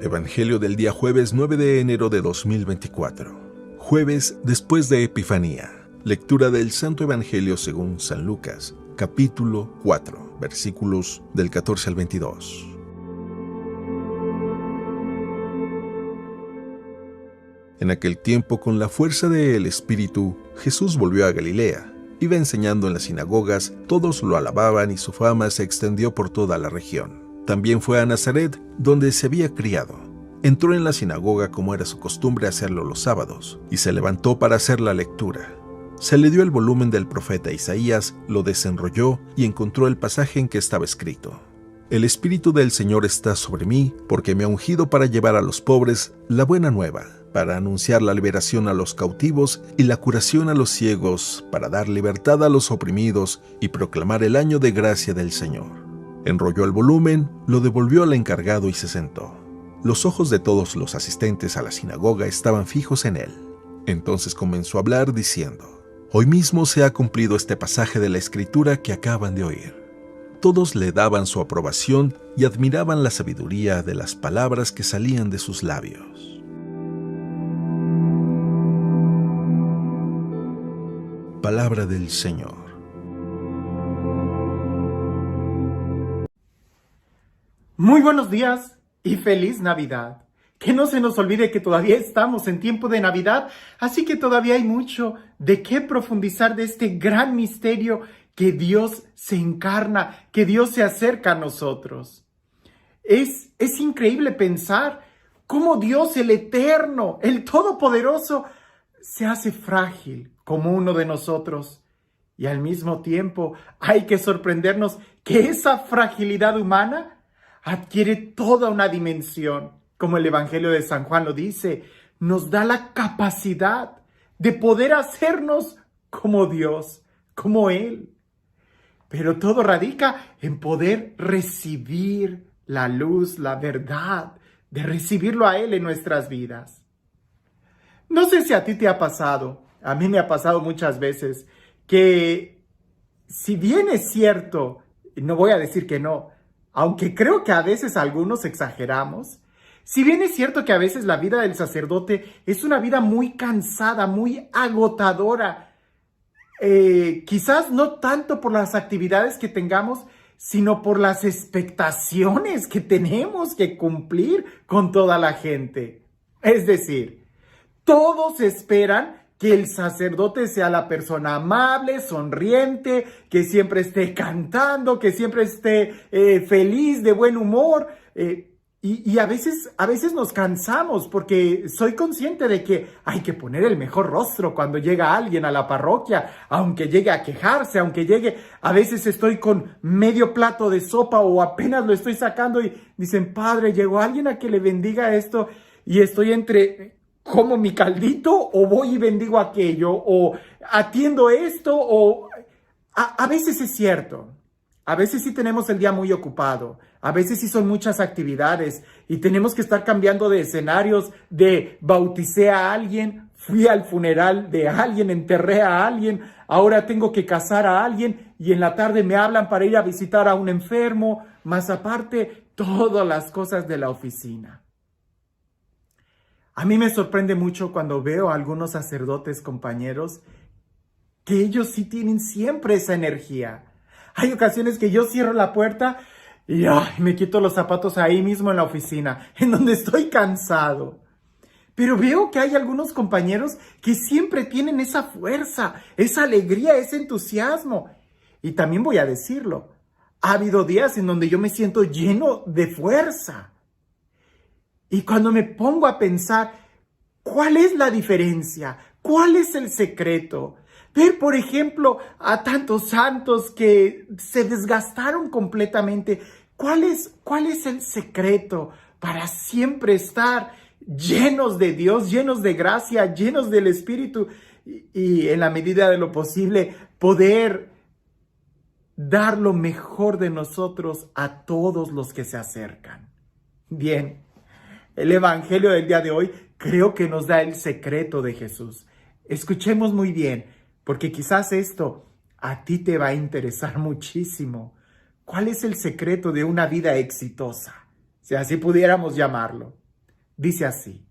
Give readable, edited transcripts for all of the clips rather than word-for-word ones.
Evangelio del día jueves 9 de enero de 2024. Jueves después de Epifanía. Lectura del Santo Evangelio según San Lucas, capítulo 4, versículos del 14 al 22. En aquel tiempo, con la fuerza del Espíritu, Jesús volvió a Galilea. Iba enseñando en las sinagogas, todos lo alababan y su fama se extendió por toda la región. También fue a Nazaret, donde se había criado. Entró en la sinagoga como era su costumbre hacerlo los sábados, y se levantó para hacer la lectura. Se le dio el volumen del profeta Isaías, lo desenrolló y encontró el pasaje en que estaba escrito: El Espíritu del Señor está sobre mí, porque me ha ungido para llevar a los pobres la buena nueva, para anunciar la liberación a los cautivos y la curación a los ciegos, para dar libertad a los oprimidos y proclamar el año de gracia del Señor. Enrolló el volumen, lo devolvió al encargado y se sentó. Los ojos de todos los asistentes a la sinagoga estaban fijos en él. Entonces comenzó a hablar diciendo: Hoy mismo se ha cumplido este pasaje de la Escritura que acaban de oír. Todos le daban su aprobación y admiraban la sabiduría de las palabras que salían de sus labios. Palabra del Señor. Muy buenos días y feliz Navidad. Que no se nos olvide que todavía estamos en tiempo de Navidad, así que todavía hay mucho de qué profundizar de este gran misterio que Dios se encarna, que Dios se acerca a nosotros. Es increíble pensar cómo Dios, el Eterno, el Todopoderoso, se hace frágil como uno de nosotros. Y al mismo tiempo hay que sorprendernos que esa fragilidad humana adquiere toda una dimensión, como el Evangelio de San Juan lo dice, nos da la capacidad de poder hacernos como Dios, como Él. Pero todo radica en poder recibir la luz, la verdad, de recibirlo a Él en nuestras vidas. No sé si a ti te ha pasado, a mí me ha pasado muchas veces, que si bien es cierto, no voy a decir que no, aunque creo que a veces algunos exageramos, si bien es cierto que a veces la vida del sacerdote es una vida muy cansada, muy agotadora, quizás no tanto por las actividades que tengamos, sino por las expectaciones que tenemos que cumplir con toda la gente. Es decir, todos esperan que el sacerdote sea la persona amable, sonriente, que siempre esté cantando, que siempre esté feliz, de buen humor. Y a veces nos cansamos porque soy consciente de que hay que poner el mejor rostro cuando llega alguien a la parroquia, aunque llegue a quejarse, a veces estoy con medio plato de sopa o apenas lo estoy sacando y dicen: Padre, llegó alguien a que le bendiga esto, y estoy entre: ¿como mi caldito o voy y bendigo aquello? ¿O atiendo esto? O a veces es cierto. A veces sí tenemos el día muy ocupado. A veces sí son muchas actividades y tenemos que estar cambiando de escenarios, de bauticé a alguien, fui al funeral de alguien, enterré a alguien, ahora tengo que casar a alguien y en la tarde me hablan para ir a visitar a un enfermo, más aparte todas las cosas de la oficina. A mí me sorprende mucho cuando veo a algunos sacerdotes compañeros que ellos sí tienen siempre esa energía. Hay ocasiones que yo cierro la puerta y me quito los zapatos ahí mismo en la oficina, en donde estoy cansado. Pero veo que hay algunos compañeros que siempre tienen esa fuerza, esa alegría, ese entusiasmo. Y también voy a decirlo, ha habido días en donde yo me siento lleno de fuerza. Y cuando me pongo a pensar, ¿cuál es la diferencia? ¿Cuál es el secreto? Ver, por ejemplo, a tantos santos que se desgastaron completamente. ¿Cuál es el secreto para siempre estar llenos de Dios, llenos de gracia, llenos del Espíritu y en la medida de lo posible poder dar lo mejor de nosotros a todos los que se acercan? Bien. El Evangelio del día de hoy creo que nos da el secreto de Jesús. Escuchemos muy bien, porque quizás esto a ti te va a interesar muchísimo. ¿Cuál es el secreto de una vida exitosa? Si así pudiéramos llamarlo. dice así: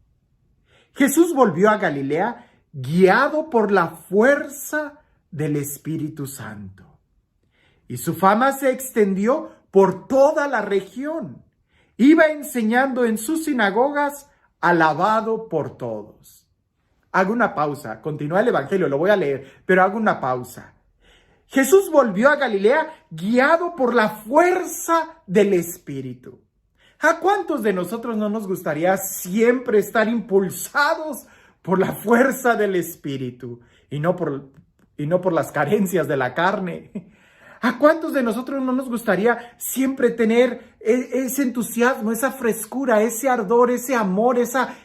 Jesús volvió a Galilea guiado por la fuerza del Espíritu Santo. Y su fama se extendió por toda la región. Iba enseñando en sus sinagogas, alabado por todos. Hago una pausa, continúa el Evangelio, lo voy a leer, pero hago una pausa. Jesús volvió a Galilea guiado por la fuerza del Espíritu. ¿A cuántos de nosotros no nos gustaría siempre estar impulsados por la fuerza del Espíritu y no por las carencias de la carne? ¿A cuántos de nosotros no nos gustaría siempre tener ese entusiasmo, esa frescura, ese ardor, ese amor, esa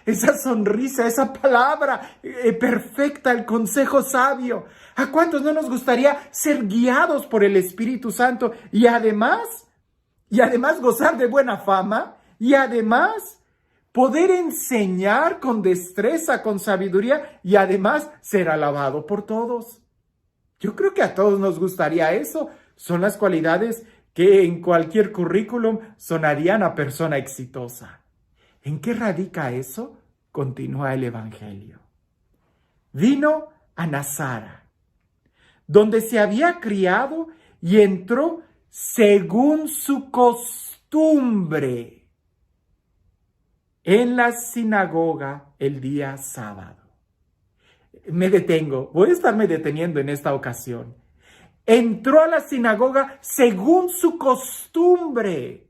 sonrisa, esa palabra perfecta, el consejo sabio? ¿A cuántos no nos gustaría ser guiados por el Espíritu Santo y además gozar de buena fama y además poder enseñar con destreza, con sabiduría y además ser alabado por todos? Yo creo que a todos nos gustaría eso. Son las cualidades que en cualquier currículum sonarían a persona exitosa. ¿En qué radica eso? Continúa el Evangelio. Vino a Nazara, donde se había criado, y entró según su costumbre en la sinagoga el día sábado. Me detengo, voy a estarme deteniendo en esta ocasión. Entró a la sinagoga según su costumbre.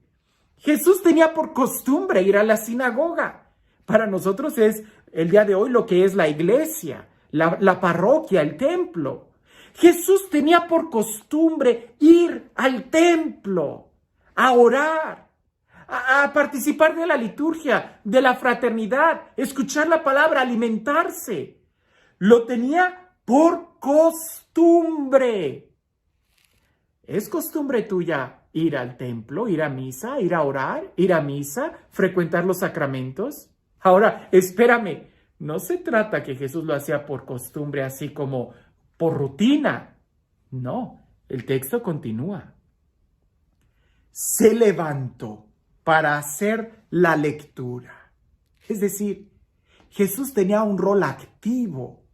Jesús tenía por costumbre ir a la sinagoga. Para nosotros es el día de hoy lo que es la iglesia, la parroquia, el templo. Jesús tenía por costumbre ir al templo, a orar, a participar de la liturgia, de la fraternidad, escuchar la palabra, alimentarse. Lo tenía por costumbre. ¿Es costumbre tuya ir al templo, ir a misa, ir a orar, ir a misa, frecuentar los sacramentos? Ahora, espérame, no se trata que Jesús lo hacía por costumbre, así como por rutina. No, el texto continúa. Se levantó para hacer la lectura. Es decir, Jesús tenía un rol activo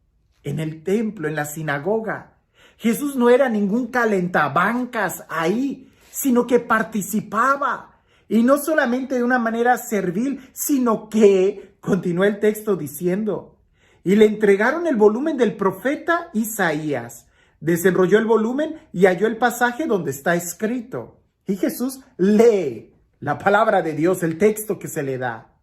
en el templo, en la sinagoga. Jesús no era ningún calentabancas ahí, sino que participaba. Y no solamente de una manera servil, sino que, continúa el texto diciendo, y le entregaron el volumen del profeta Isaías. Desenrolló el volumen y halló el pasaje donde está escrito. Y Jesús lee la palabra de Dios, el texto que se le da.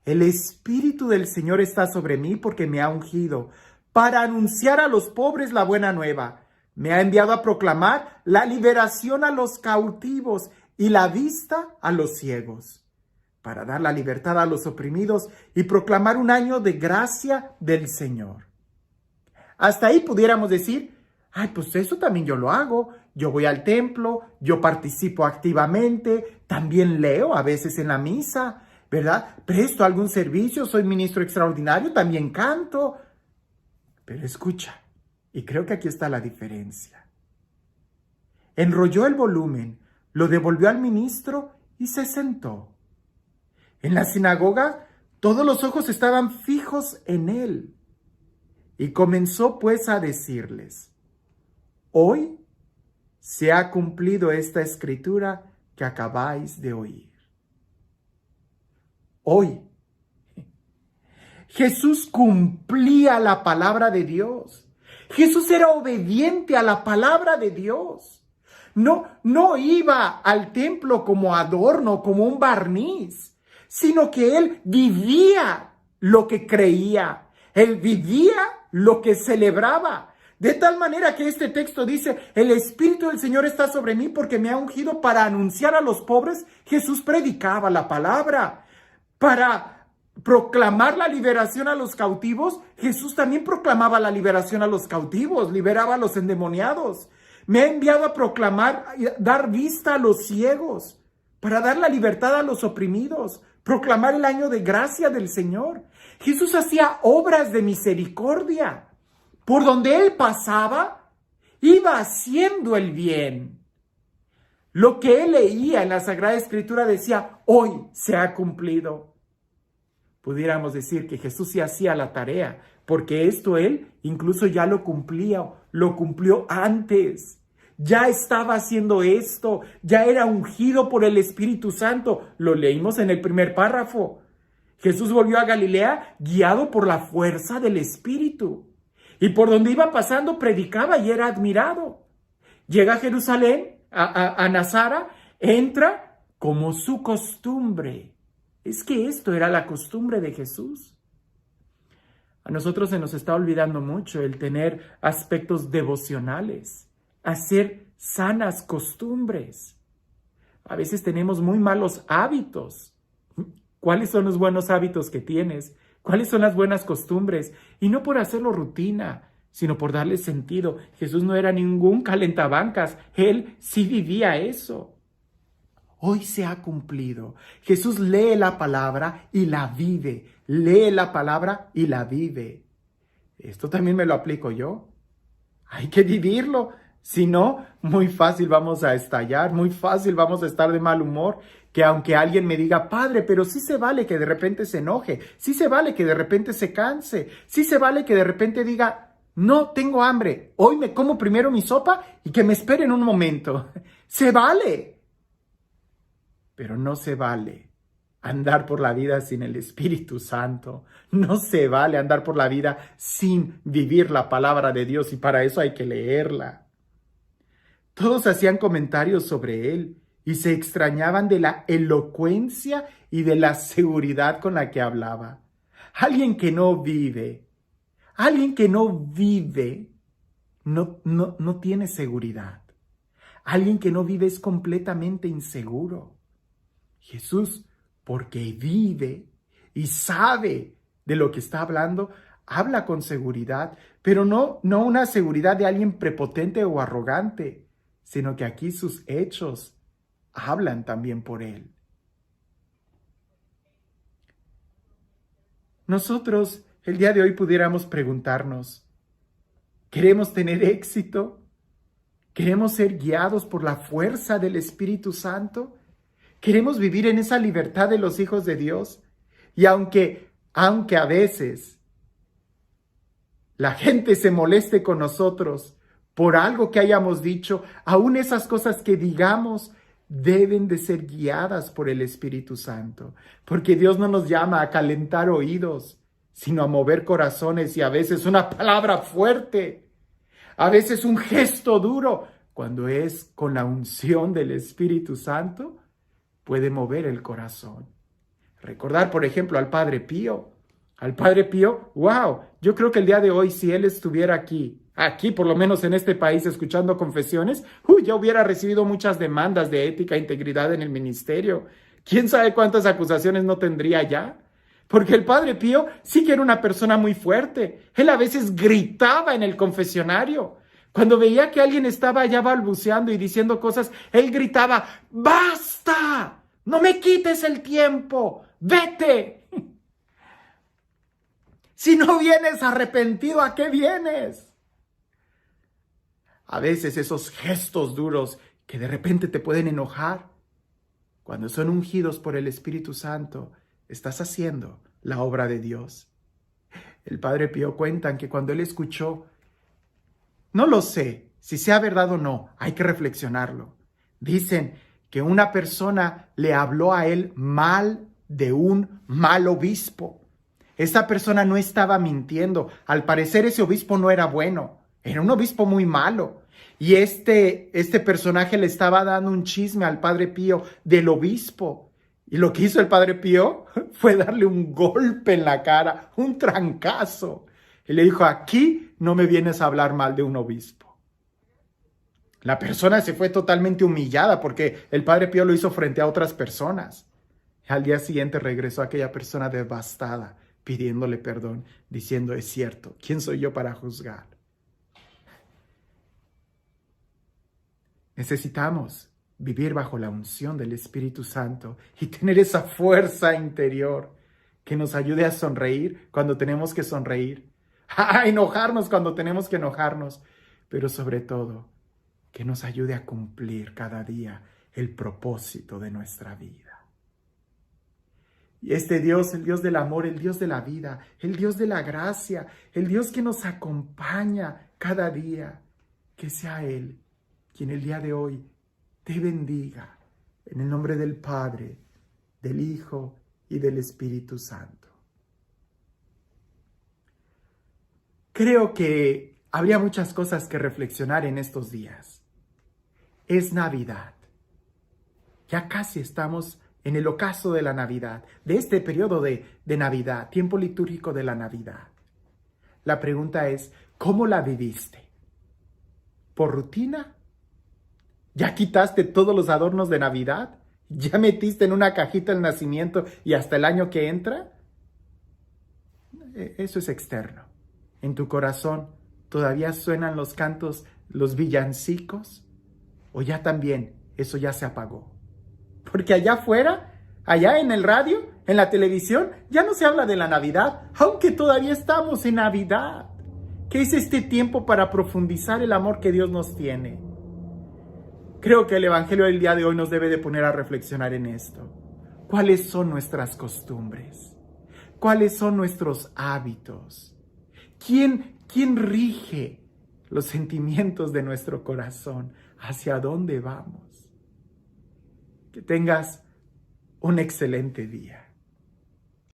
El Espíritu del Señor está sobre mí porque me ha ungido para anunciar a los pobres la buena nueva. Me ha enviado a proclamar la liberación a los cautivos y la vista a los ciegos, para dar la libertad a los oprimidos y proclamar un año de gracia del Señor. Hasta ahí pudiéramos decir, ay, pues eso también yo lo hago. Yo voy al templo, yo participo activamente, también leo a veces en la misa, ¿verdad? Presto algún servicio, soy ministro extraordinario, también canto. Pero escucha, y creo que aquí está la diferencia. Enrolló el volumen, lo devolvió al ministro y se sentó. En la sinagoga, todos los ojos estaban fijos en él. Y comenzó pues a decirles, hoy se ha cumplido esta escritura que acabáis de oír. Hoy Jesús cumplía la palabra de Dios. Jesús era obediente a la palabra de Dios. No iba al templo como adorno, como un barniz, sino que él vivía lo que creía. Él vivía lo que celebraba. De tal manera que este texto dice, el Espíritu del Señor está sobre mí porque me ha ungido para anunciar a los pobres. Jesús predicaba la palabra. Para proclamar la liberación a los cautivos, Jesús también proclamaba la liberación a los cautivos, liberaba a los endemoniados. Me ha enviado a proclamar, dar vista a los ciegos, para dar la libertad a los oprimidos, proclamar el año de gracia del Señor. Jesús hacía obras de misericordia. Por donde él pasaba, iba haciendo el bien. Lo que él leía en la Sagrada Escritura decía, hoy se ha cumplido. pudiéramos decir que Jesús sí hacía la tarea, porque esto él incluso ya lo cumplió antes. Ya estaba haciendo esto, ya era ungido por el Espíritu Santo. Lo leímos en el primer párrafo. Jesús volvió a Galilea guiado por la fuerza del Espíritu. Y por donde iba pasando predicaba y era admirado. Llega a Jerusalén, a Nazara, entra como su costumbre. Es que esto era la costumbre de Jesús. A nosotros se nos está olvidando mucho el tener aspectos devocionales, hacer sanas costumbres. A veces tenemos muy malos hábitos. ¿Cuáles son los buenos hábitos que tienes? ¿Cuáles son las buenas costumbres? Y no por hacerlo rutina, sino por darle sentido. Jesús no era ningún calentabancas, él sí vivía eso. Hoy se ha cumplido. Jesús lee la palabra y la vive. Lee la palabra y la vive. Esto también me lo aplico yo. Hay que vivirlo. Si no, muy fácil vamos a estallar, muy fácil vamos a estar de mal humor. Que aunque alguien me diga, padre, pero sí se vale que de repente se enoje, sí se vale que de repente se canse, sí se vale que de repente diga, no tengo hambre, hoy me como primero mi sopa y que me esperen un momento. Se vale. Pero no se vale andar por la vida sin el Espíritu Santo. No se vale andar por la vida sin vivir la palabra de Dios y para eso hay que leerla. Todos hacían comentarios sobre él y se extrañaban de la elocuencia y de la seguridad con la que hablaba. Alguien que no vive, no tiene seguridad. Alguien que no vive es completamente inseguro. Jesús, porque vive y sabe de lo que está hablando, habla con seguridad, pero no una seguridad de alguien prepotente o arrogante, sino que aquí sus hechos hablan también por él. Nosotros el día de hoy pudiéramos preguntarnos, ¿queremos tener éxito? ¿Queremos ser guiados por la fuerza del Espíritu Santo? ¿Queremos vivir en esa libertad de los hijos de Dios? Y aunque a veces la gente se moleste con nosotros por algo que hayamos dicho, aún esas cosas que digamos deben de ser guiadas por el Espíritu Santo. Porque Dios no nos llama a calentar oídos, sino a mover corazones y a veces una palabra fuerte, a veces un gesto duro, cuando es con la unción del Espíritu Santo, puede mover el corazón. Recordar, por ejemplo, al Padre Pío. Al Padre Pío, wow, yo creo que el día de hoy, si él estuviera aquí por lo menos en este país, escuchando confesiones, ya hubiera recibido muchas demandas de ética e integridad en el ministerio. ¿Quién sabe cuántas acusaciones no tendría ya? Porque el Padre Pío sí que era una persona muy fuerte. Él a veces gritaba en el confesionario. Cuando veía que alguien estaba allá balbuceando y diciendo cosas, él gritaba, ¡basta! ¡No me quites el tiempo! ¡Vete! Si no vienes arrepentido, ¿a qué vienes? A veces esos gestos duros que de repente te pueden enojar, cuando son ungidos por el Espíritu Santo, estás haciendo la obra de Dios. El Padre Pío cuentan que cuando él escuchó, no lo sé si sea verdad o no, hay que reflexionarlo. Dicen que una persona le habló a él mal de un mal obispo. Esta persona no estaba mintiendo. Al parecer ese obispo no era bueno. Era un obispo muy malo. Y este personaje le estaba dando un chisme al Padre Pío del obispo. Y lo que hizo el Padre Pío fue darle un golpe en la cara, un trancazo. Y le dijo, aquí no me vienes a hablar mal de un obispo. La persona se fue totalmente humillada porque el Padre Pío lo hizo frente a otras personas. Al día siguiente regresó aquella persona devastada, pidiéndole perdón, diciendo, es cierto, ¿quién soy yo para juzgar? Necesitamos vivir bajo la unción del Espíritu Santo y tener esa fuerza interior que nos ayude a sonreír cuando tenemos que sonreír, a enojarnos cuando tenemos que enojarnos, pero sobre todo que nos ayude a cumplir cada día el propósito de nuestra vida. Y este Dios, el Dios del amor, el Dios de la vida, el Dios de la gracia, el Dios que nos acompaña cada día, que sea Él quien el día de hoy te bendiga. En el nombre del Padre, del Hijo y del Espíritu Santo. Creo que habría muchas cosas que reflexionar en estos días. Es Navidad. Ya casi estamos en el ocaso de la Navidad, de este periodo de Navidad, tiempo litúrgico de la Navidad. La pregunta es, ¿cómo la viviste? ¿Por rutina? ¿Ya quitaste todos los adornos de Navidad? ¿Ya metiste en una cajita el nacimiento y hasta el año que entra? Eso es externo. En tu corazón, ¿todavía suenan los cantos, los villancicos? ¿O ya también eso ya se apagó? Porque allá afuera, allá en el radio, en la televisión, ya no se habla de la Navidad, aunque todavía estamos en Navidad. ¿Qué es este tiempo para profundizar el amor que Dios nos tiene? Creo que el Evangelio del día de hoy nos debe de poner a reflexionar en esto. ¿Cuáles son nuestras costumbres? ¿Cuáles son nuestros hábitos? ¿Quién rige los sentimientos de nuestro corazón? ¿Hacia dónde vamos? Que tengas un excelente día.